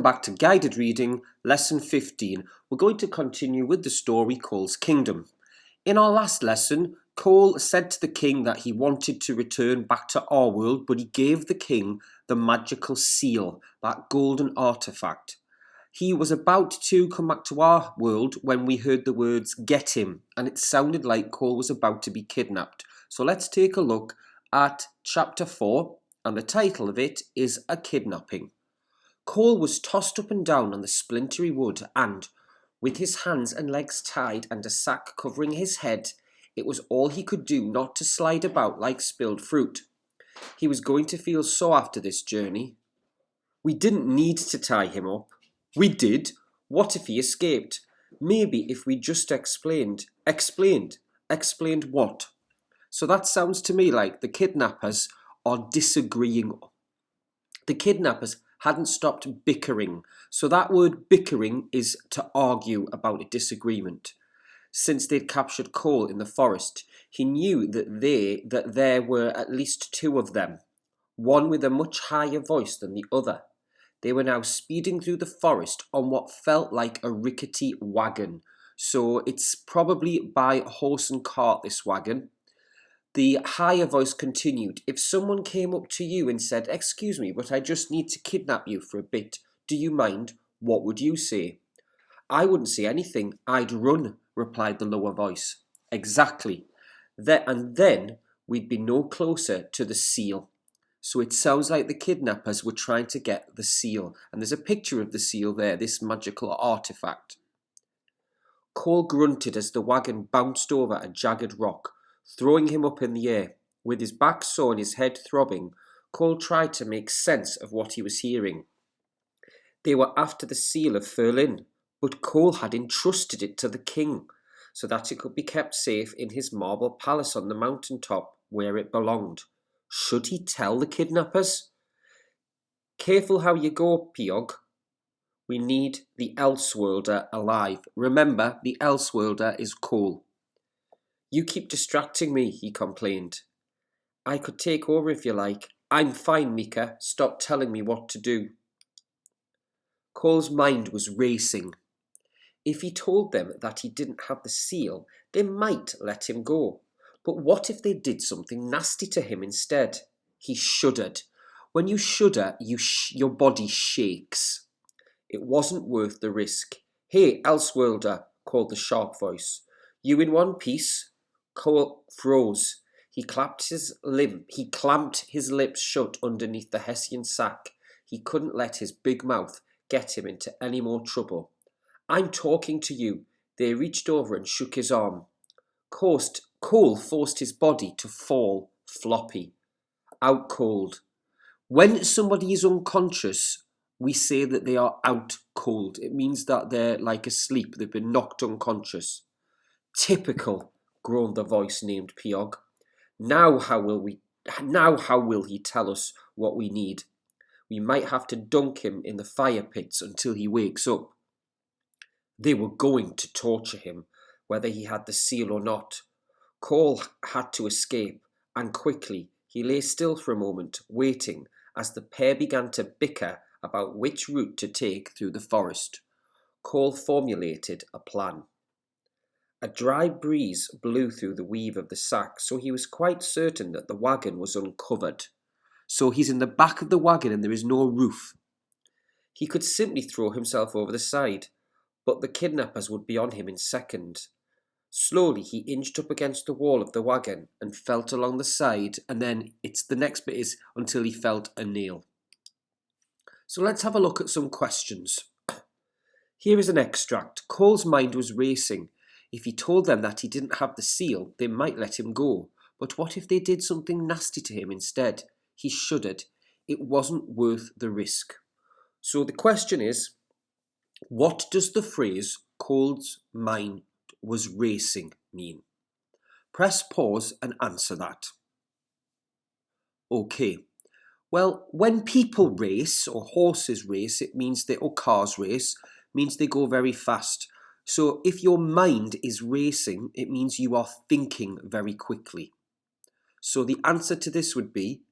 Back to guided reading, lesson 15. We're going to continue with the story Cole's Kingdom. In our last lesson, Cole said to the king that he wanted to return back to our world, but he gave the king the magical seal, that golden artifact. He was about to come back to our world when we heard the words "get him," and it sounded like Cole was about to be kidnapped. So let's take a look at chapter 4, and the title of it is A Kidnapping. Cole was tossed up and down on the splintery wood and, with his hands and legs tied and a sack covering his head, it was all he could do not to slide about like spilled fruit. He was going to feel sore after this journey. We didn't need to tie him up. We did. What if he escaped? Maybe if we just explained. Explained what? So that sounds to me like the kidnappers are disagreeing. The kidnappers hadn't stopped bickering. So that word bickering is to argue about a disagreement. Since they'd captured Cole in the forest, he knew that there were at least two of them, one with a much higher voice than the other. They were now speeding through the forest on what felt like a rickety wagon. So it's probably by horse and cart, this wagon. The higher voice continued, "If someone came up to you and said, 'Excuse me, but I just need to kidnap you for a bit. Do you mind?' what would you say?" "I wouldn't say anything. I'd run," replied the lower voice. "Exactly. And then we'd be no closer to the seal." So it sounds like the kidnappers were trying to get the seal. And there's a picture of the seal there, this magical artifact. Cole grunted as the wagon bounced over a jagged rock, throwing him up in the air. With his back sore and his head throbbing, Cole tried to make sense of what he was hearing. They were after the seal of Furlin, but Cole had entrusted it to the king, so that it could be kept safe in his marble palace on the mountain top, where it belonged. Should he tell the kidnappers? "Careful how you go, Piog. We need the Elseworlder alive." Remember, the Elseworlder is Cole. "You keep distracting me," he complained. "I could take over if you like." "I'm fine, Mika. Stop telling me what to do." Cole's mind was racing. If he told them that he didn't have the seal, they might let him go. But what if they did something nasty to him instead? He shuddered. When you shudder, your body shakes. It wasn't worth the risk. "Hey, Elseworlder," called the sharp voice. "You in one piece?" Cole froze. He clamped his lips shut underneath the Hessian sack. He couldn't let his big mouth get him into any more trouble. "I'm talking to you." They reached over and shook his arm. Cole forced his body to fall floppy, out cold. When somebody is unconscious, we say that they are out cold. It means that they're like asleep. They've been knocked unconscious. "Typical," groaned the voice named Piog. Now how will he tell us what we need? We might have to dunk him in the fire pits until he wakes up." They were going to torture him, whether he had the seal or not. Cole had to escape, and quickly. He lay still for a moment, waiting, as the pair began to bicker about which route to take through the forest. Cole formulated a plan. A dry breeze blew through the weave of the sack, so he was quite certain that the wagon was uncovered. So he's in the back of the wagon and there is no roof. He could simply throw himself over the side, but the kidnappers would be on him in seconds. Slowly he inched up against the wall of the wagon and felt along the side, and then the next bit is until he felt a nail. So let's have a look at some questions. Here is an extract. Cole's mind was racing. If he told them that he didn't have the seal, they might let him go. But what if they did something nasty to him instead? He shuddered. It wasn't worth the risk. So the question is, what does the phrase "Cole's mind was racing" mean? Press pause and answer that. Okay. Well, when people race or horses race, or cars race, means they go very fast. So if your mind is racing, it means you are thinking very quickly. So the answer to this would be,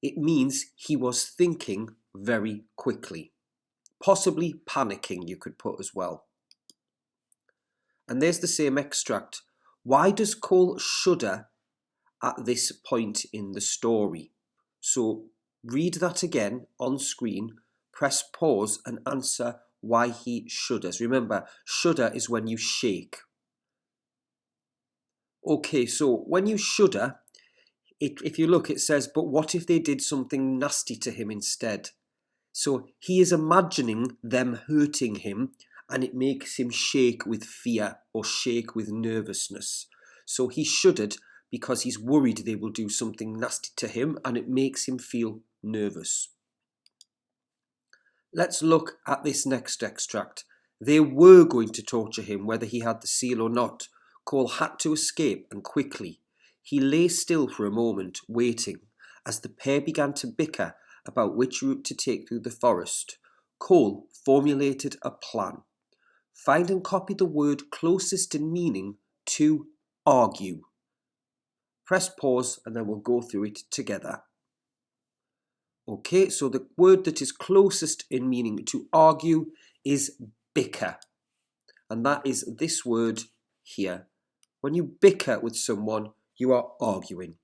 it means he was thinking very quickly. Possibly panicking, you could put as well. And there's the same extract. Why does Cole shudder at this point in the story? So read that again on screen, press pause and answer why he shudders. Remember, shudder is when you shake. Okay, so when you shudder, if you look, it says, but what if they did something nasty to him instead? So he is imagining them hurting him, and it makes him shake with fear or shake with nervousness. So he shuddered because he's worried they will do something nasty to him, and it makes him feel nervous. Let's look at this next extract. They were going to torture him whether he had the seal or not. Cole had to escape, and quickly. He lay still for a moment, waiting, as the pair began to bicker about which route to take through the forest. Cole formulated a plan. Find and copy the word closest in meaning to argue. Press pause and then we'll go through it together. Okay, so the word that is closest in meaning to argue is bicker. And that is this word here. When you bicker with someone, you are arguing.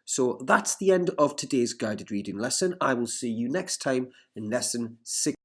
So that's the end of today's guided reading lesson. I will see you next time in lesson 6.